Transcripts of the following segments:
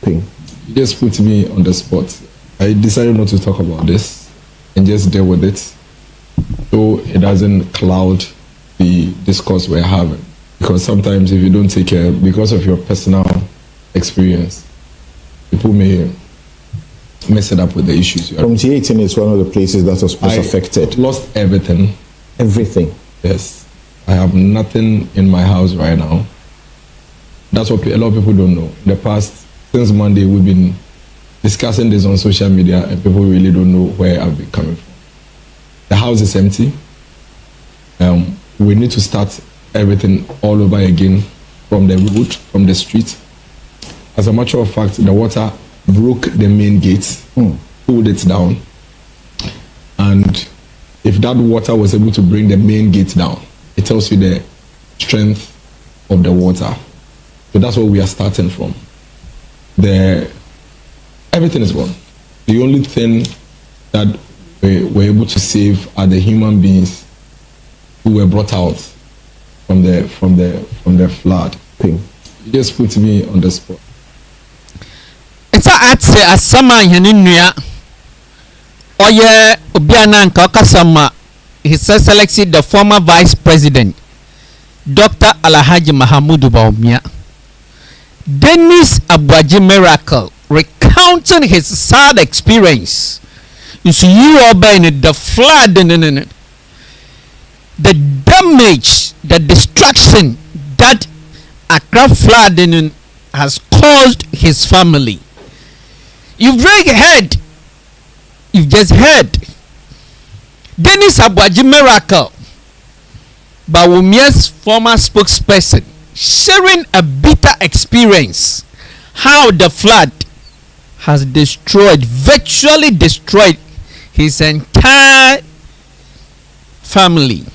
thing. You just put me on the spot. I decided not to talk about this and just deal with it so it doesn't cloud the discourse we're having. Because sometimes if you don't take care, because of your personal experience, people may mess it up with the issues. From T18 is one of the places that was affected. Lost everything. Everything. Yes. I have nothing in my house right now. That's what a lot of people don't know. In the past, since Monday, we've been discussing this on social media and people really don't know where I've been coming from. The house is empty. We need to start everything all over again from the road, from the street. As a matter of fact, the water broke the main gate, pulled it down. And if that water was able to bring the main gate down, it tells you the strength of the water. So that's what we are starting from. Everything is gone. The only thing that we were able to save are the human beings who were brought out from the flood thing. You just put me on the spot. It's a summer in Oye Obiana Kakasama, His Excellency the former Vice President, Dr. Alhaji Mahamudu Bawumia. Dennis Aboagye miracle recounting his sad experience. You see, you are the flood, the damage, the destruction that Accra flooding has caused his family. You've just heard Dennis Aboagye miracle, Bawumia'S former spokesperson, sharing a bitter experience how the flood has virtually destroyed his entire family.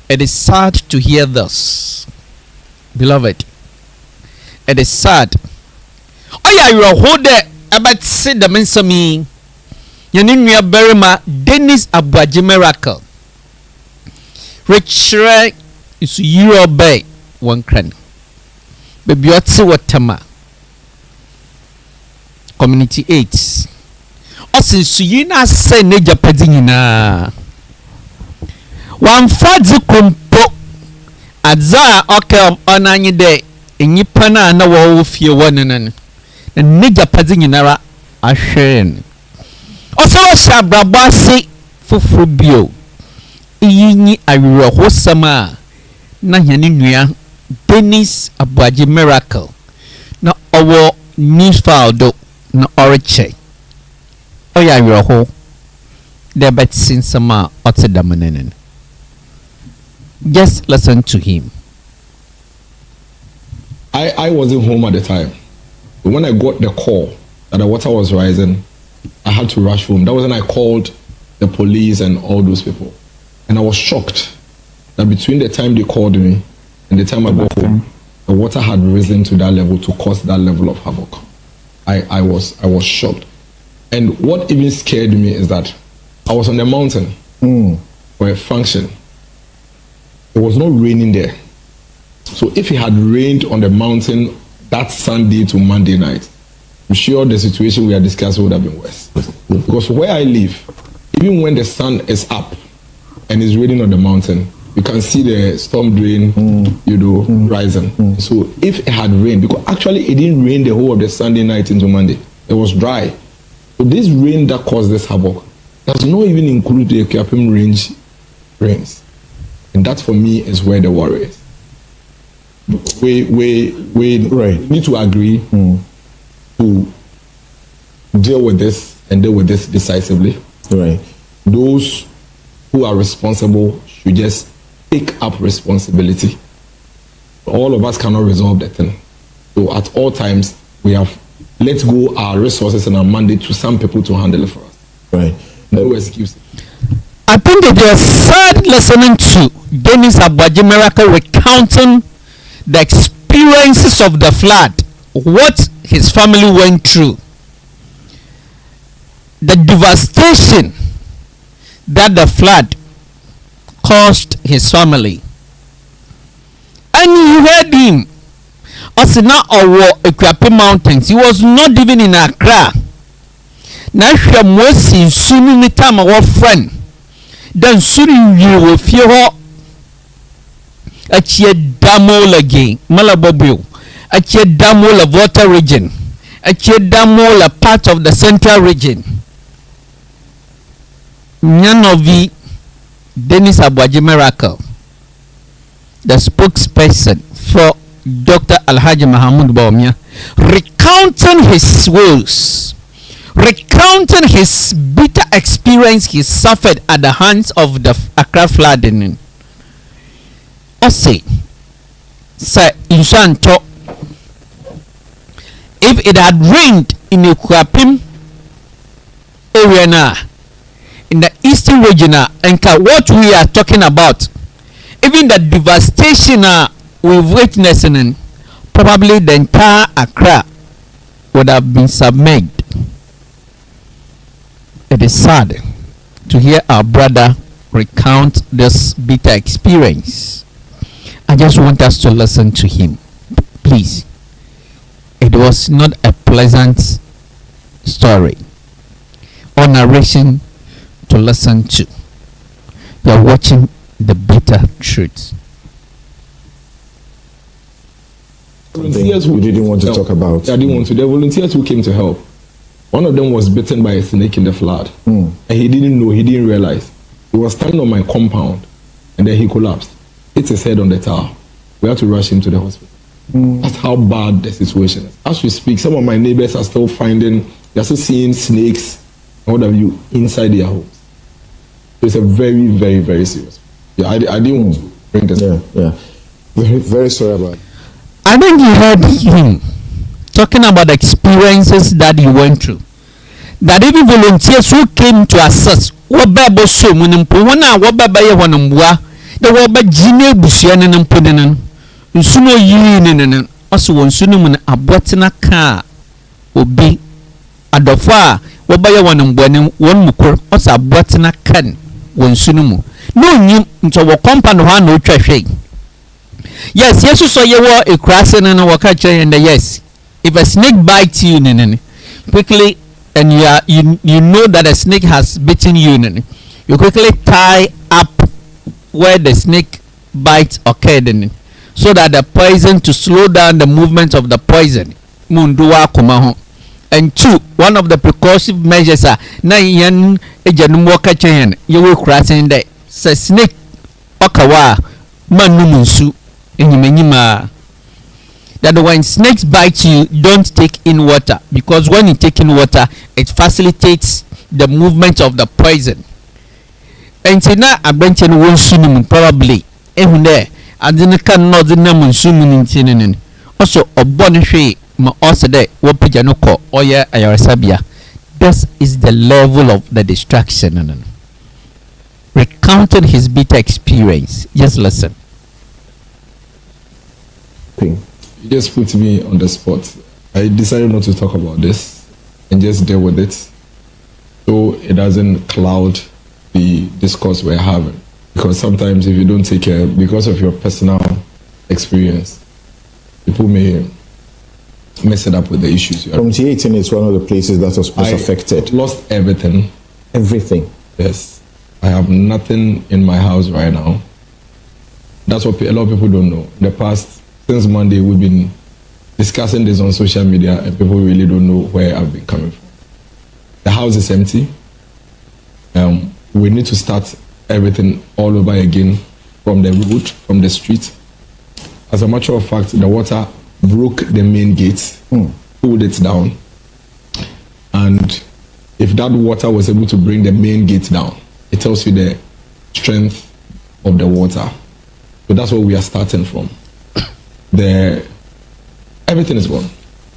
It is sad to hear this, beloved. It is sad. Oh yeah, you are holding about say the mensami. Yaninua Berima Dennis Aboagye miracle. Richre is Euro Bay one cran. Baby what's watama. Community 8. Osin suyina se neja padinina. Wamfadzi kumpo adza oke onanyi de enyipa na na wo fie wonenan. Na neja padinina ahwen. Oso shabrabasi fufuru bio. Iyinyi awiro sama na hene nua Dennis Aboagye miracle na owo news file do na oriche oya awiro the bet sinsama otedamenenen. Just listen to him. I wasn't home at the time. But when I got the call that the water was rising, I had to rush home. That was when I called the police and all those people. And I was shocked that between the time they called me and the time I got home, the water had risen to that level to cause that level of havoc. I was shocked. And what even scared me is that I was on the mountain for a function. It was not raining there. So if it had rained on the mountain that Sunday to Monday night, I'm sure the situation we are discussing would have been worse. Because where I live, even when the sun is up and it's raining on the mountain, you can see the storm drain, rising. So if it had rained, because actually it didn't rain the whole of the Sunday night into Monday, it was dry. So this rain that caused this havoc does not even include the Kiapim range rains. And that for me is where the worry is. We need to agree to deal with this and deal with this decisively. Right. Those who are responsible should just take up responsibility. All of us cannot resolve that thing. So at all times, we have let go our resources and our mandate to some people to handle it for us. Right. No excuse. I think it is sad listening to Dennis Aboagye miracle recounting the experiences of the flood, what his family went through, the devastation that the flood caused his family. And you heard him. Osina Owo Ekwape Mountains. He was not even in Accra. Na hwɛ Mosi nsunu ni time our friend. Then nsunu yi wo fie hɔ. Achie Damo again. Malabobio. Achie Damo la Volta region. Achie Damo la part of the central region. Nyanovi Dennis Aboagye Miracle, the spokesperson for Dr. Alhaji Mahamudu Bawumia, recounting his woes, recounting his bitter experience he suffered at the hands of the Accra flooding. Say, sir, Insanto, if it had rained in Ekwapim area now, in the eastern region, and what we are talking about, even the devastation we've witnessed, probably the entire Accra would have been submerged. It is sad to hear our brother recount this bitter experience. I just want us to listen to him, please. It was not a pleasant story or narration to listen to. You are watching the bitter truth. Volunteers who didn't want to talk about. I didn't want to. The volunteers who came to help. One of them was bitten by a snake in the flood. And he didn't know, he didn't realize. He was standing on my compound and then he collapsed. Hit his head on the tower. We had to rush him to the hospital. That's how bad the situation is. As we speak, some of my neighbors are still finding, they're still seeing snakes and what have you inside their homes. So it's a very, very, very serious. Yeah, I didn't want to bring this up. Yeah. Very, very sorry about it. I think you heard him talking about the experiences that he went through. That even volunteers who came to assist, what Bible so munimpo, what Bible ye wanambua, the Waba Jine Busian and Pudinan, Unsuno Yin, also one sunum abortina car will be at the far, what by one mukur, also abortina can, one sunumu. No, you into a compound one no traffic. Yes, yes, you saw you were a crossing and a walker, and yes, if a snake bites you, quickly, and you know that a snake has bitten you, you quickly tie up where the snake bite occurred, so that the poison to slow down the movement of the poison. Mundua kumaho. And two, one of the precautionary measures are na yan ejanum walker chain. You will crossing there. Say snake okawa manumunsu. That when snakes bite you, don't take in water, because when you take in water, it facilitates the movement of the poison. And so now I mentioned one sunum probably there. I didn't cannot the name sunum in also a bonifay ma also there what pijanoko or ya ayarasabia. This is the level of the distraction. Recounted his bitter experience. Just listen. You just put me on the spot. I decided not to talk about this and just deal with it so it doesn't cloud the discourse we're having. Because sometimes if you don't take care, because of your personal experience, people may mess it up with the issues. From T18 is one of the places that was most affected. Lost everything. Everything. Yes. I have nothing in my house right now. That's what a lot of people don't know. In the past, since Monday, we've been discussing this on social media and people really don't know where I've been coming from. The house is empty. We need to start everything all over again from the road, from the street. As a matter of fact, the water broke the main gate, pulled it down. And if that water was able to bring the main gate down, it tells you the strength of the water. So that's where we are starting from. Everything is gone.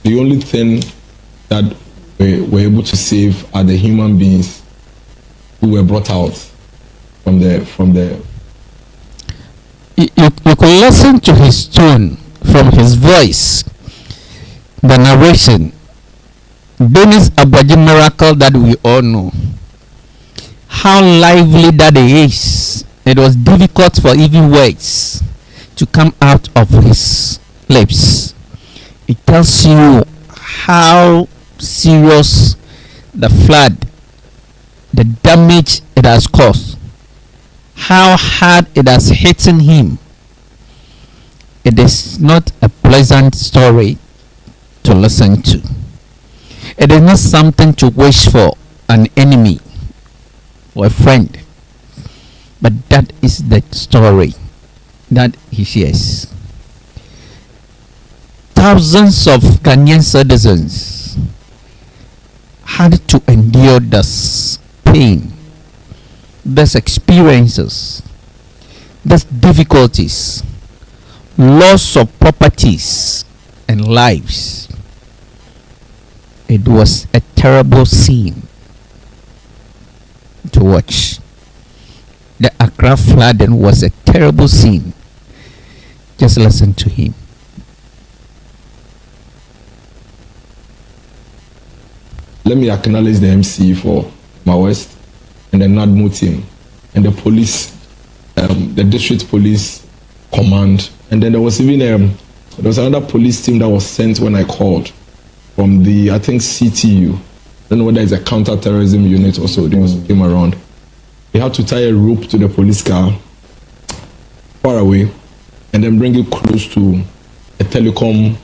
The only thing that we were able to save are the human beings who were brought out from the. You could listen to his tone, from his voice, the narration. Dennis Aboagye miracle that we all know. How lively that is. It was difficult for even words to come out of his lips. It tells you how serious the flood, the damage it has caused, how hard it has hit him. It is not a pleasant story to listen to. It is not something to wish for an enemy or a friend, but that is the story that he shares. Thousands of Ghanaian citizens had to endure this pain, these experiences, these difficulties, loss of properties and lives. It was a terrible scene to watch. The Accra flooding was a terrible scene. Just listen to him. Let me acknowledge the MC for Bawumia'S and the NADMO team and the police, the district police command, and then there was even there was another police team that was sent when I called from the, I think, CTU. I don't know whether it's a counter-terrorism unit also. They also came around. They had to tie a rope to the police car far away and then bring it close to a telecom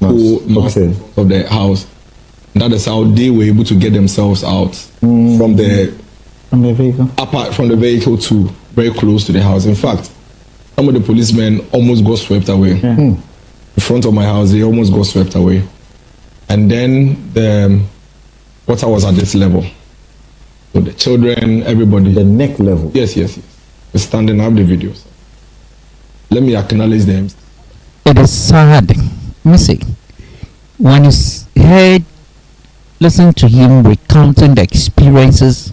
mast of the house. And that is how they were able to get themselves out from the vehicle. Apart from the vehicle to very close to the house. In fact, some of the policemen almost got swept away. In front of my house, they almost got swept away. And then the water was at this level. So the children, everybody. The neck level. Yes. We're standing up the videos. Let me acknowledge them. It is sad, Missy, when you heard, listen to him recounting the experiences,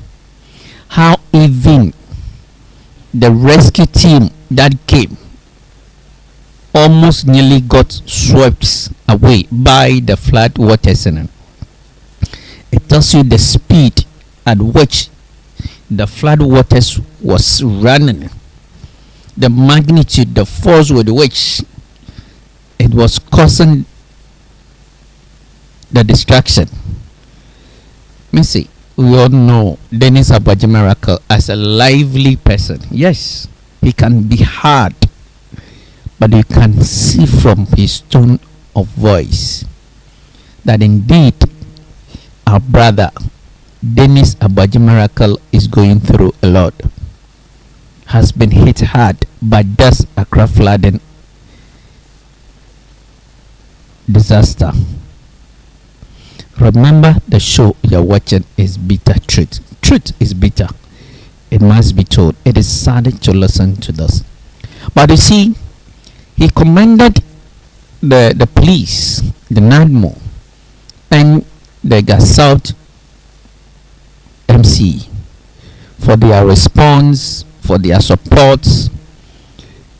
how even the rescue team that came almost nearly got swept away by the flood waters. It tells you the speed at which the flood waters was running, the magnitude, the force with which it was causing the destruction. Missy, we all know Dennis Aboagye Miracle as a lively person. Yes, he can be hard, but you can see from his tone of voice that indeed our brother Dennis Aboagye Miracle is going through a lot, has been hit hard by this Accra flooding disaster. Remember, the show you're watching is Bitter Truth. Truth is bitter. It must be told. It is sad to listen to this. But you see, he commended the police, the NADMO, and the South MC for their response, for their support.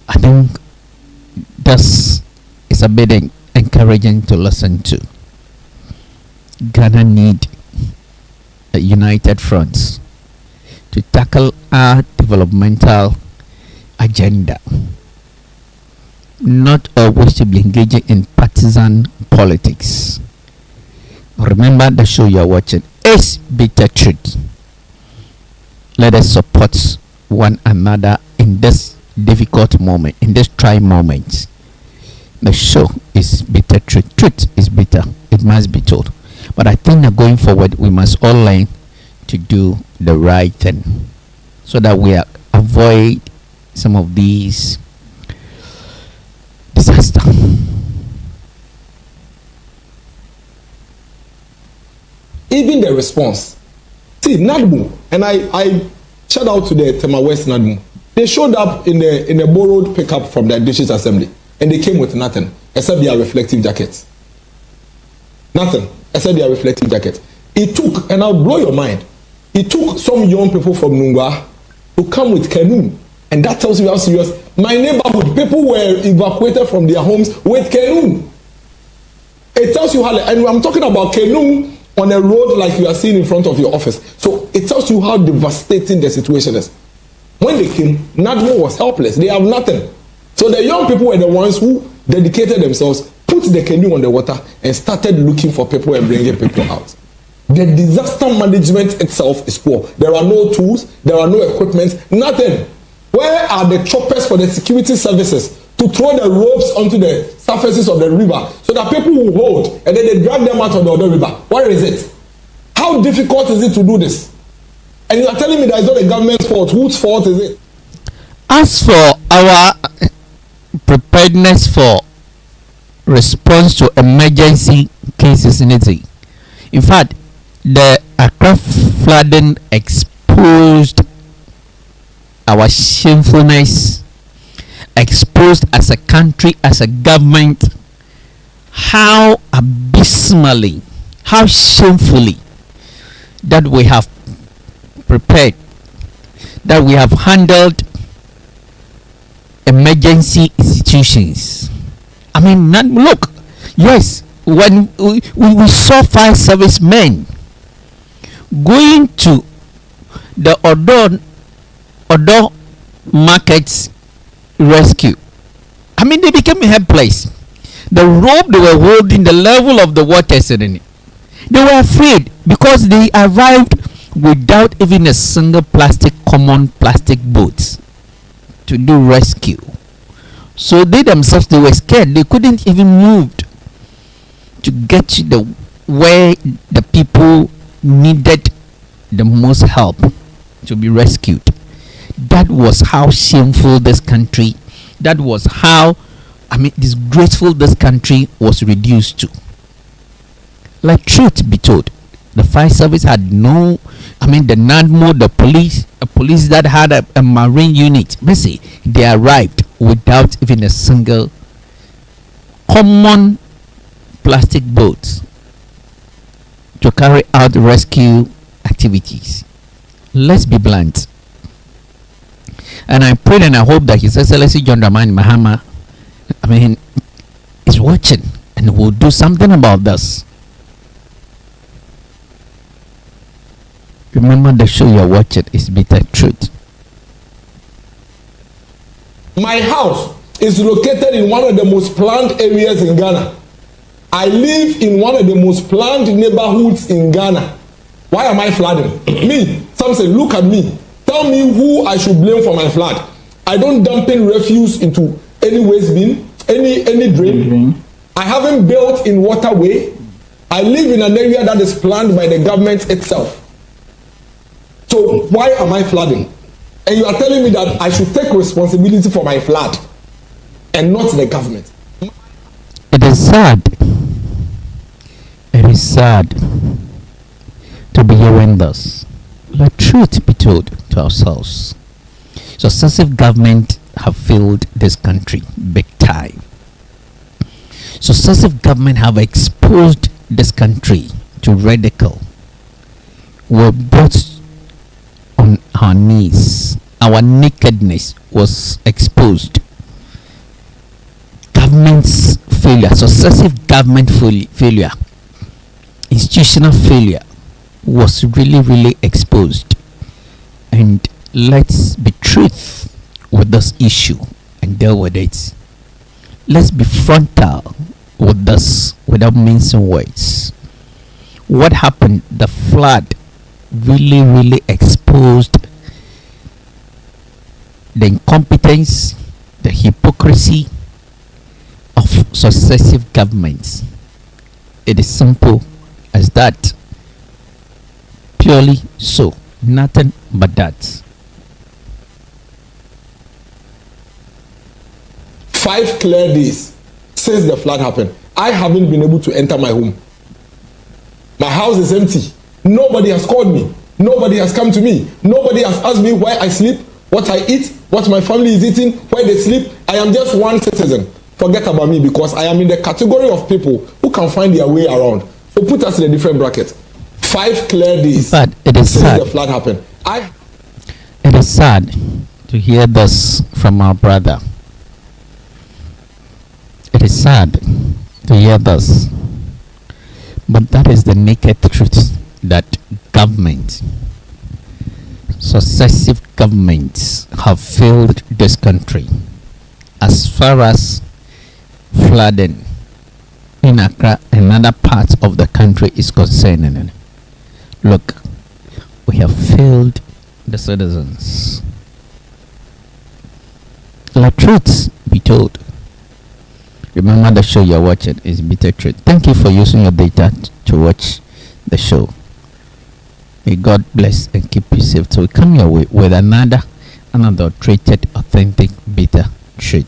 I think this is a bit encouraging to listen to. Ghana need a united front to tackle our developmental agenda, not always to be engaging in partisan politics. Remember, the show you're watching is Bitter Truth. Let us support one another in this difficult moment, in this trying moment. The show is Bitter Truth. Truth is bitter. It must be told. But I think that going forward, we must all learn to do the right thing so that we avoid some of these disasters. Even the response. See, NADMO, and I shout out to the Bawumia'S NADMO. They showed up in a borrowed pickup from the district assembly, and they came with nothing except their reflective jackets. Nothing except their reflective jackets. It took, and I'll blow your mind, it took some young people from Nungwa to come with canoe, and that tells you how serious. My neighborhood, people were evacuated from their homes with canoe. It tells you how, and I'm talking about canoe on a road like you are seeing in front of your office. So it tells you how devastating the situation is. When they came, NADMO was helpless. They have nothing. So the young people were the ones who dedicated themselves, put the canoe on the water and started looking for people and bringing people out. The disaster management itself is poor. There are no tools, there are no equipment, nothing. Where are the choppers for the security services to throw the ropes onto the surfaces of the river so that people will hold and then they drag them out of the other river? Where is it? How difficult is it to do this? And you are telling me that it's not the government's fault. Whose fault is it? As for our preparedness for response to emergency cases in it, in fact, the Accra flooding exposed our shamefulness, exposed as a country, as a government, how abysmally, how shamefully that we have prepared, that we have handled emergency institutions. I mean, look, yes, when we saw fire service men going to the Odo markets rescue, I mean, they became helpless. The rope they were holding, the level of the water, suddenly they were afraid because they arrived without even a single common plastic boat to do rescue. So they themselves, they were scared. They couldn't even move to get to the where the people needed the most help to be rescued. That was how shameful this country, that was how, I mean, disgraceful this country was reduced to. Like, truth be told, the fire service had no, I mean, the NADMO, the police that had a marine unit, basically, they arrived without even a single common plastic boat to carry out rescue activities. Let's be blunt. And I pray and I hope that His Excellency John Dramani Mahama, I mean, is watching and will do something about this. Remember, the show you're watching is Bitter Truth. My house is located in one of the most planned areas in Ghana. I live in one of the most planned neighborhoods in Ghana. Why am I flooding? Me. Some say, look at me. Tell me who I should blame for my flood. I don't dump in refuse into any waste bin, any drain. I haven't built in waterway. I live in an area that is planned by the government itself. So why am I flooding? And you are telling me that I should take responsibility for my flood and not the government. It is sad. It is sad to be hearing this. Let truth be told to ourselves. Successive governments have failed this country big time. Successive governments have exposed this country to ridicule. We're brought on our knees. Our nakedness was exposed. Government's failure, successive government failure, institutional failure was really exposed. And let's be truth with this issue and deal with it. Let's be frontal with this without mincing words. What happened? The flood really exposed the incompetence, the hypocrisy of successive governments. It is simple as that. Purely so. Nothing but that. 5 clear days since the flood happened, I haven't been able to enter my home. My house is empty. Nobody has called me. Nobody has come to me. Nobody has asked me where I sleep, what I eat, what my family is eating, where they sleep. I am just one citizen. Forget about me, because I am in the category of people who can find their way around. So put us in a different bracket. 5 clear days but it is since sad. the flood happened. It is sad to hear this from our brother. It is sad to hear this. But that is the naked truth, that government, successive governments have failed this country as far as flooding in Accra and other parts of the country is concerned. Look, we have failed the citizens. Let truths be told. Remember, the show you're watching is Bitter Truth. Thank you for using your data to watch the show. May God bless and keep you safe. So we come your way with another unadulterated, authentic, bitter truth.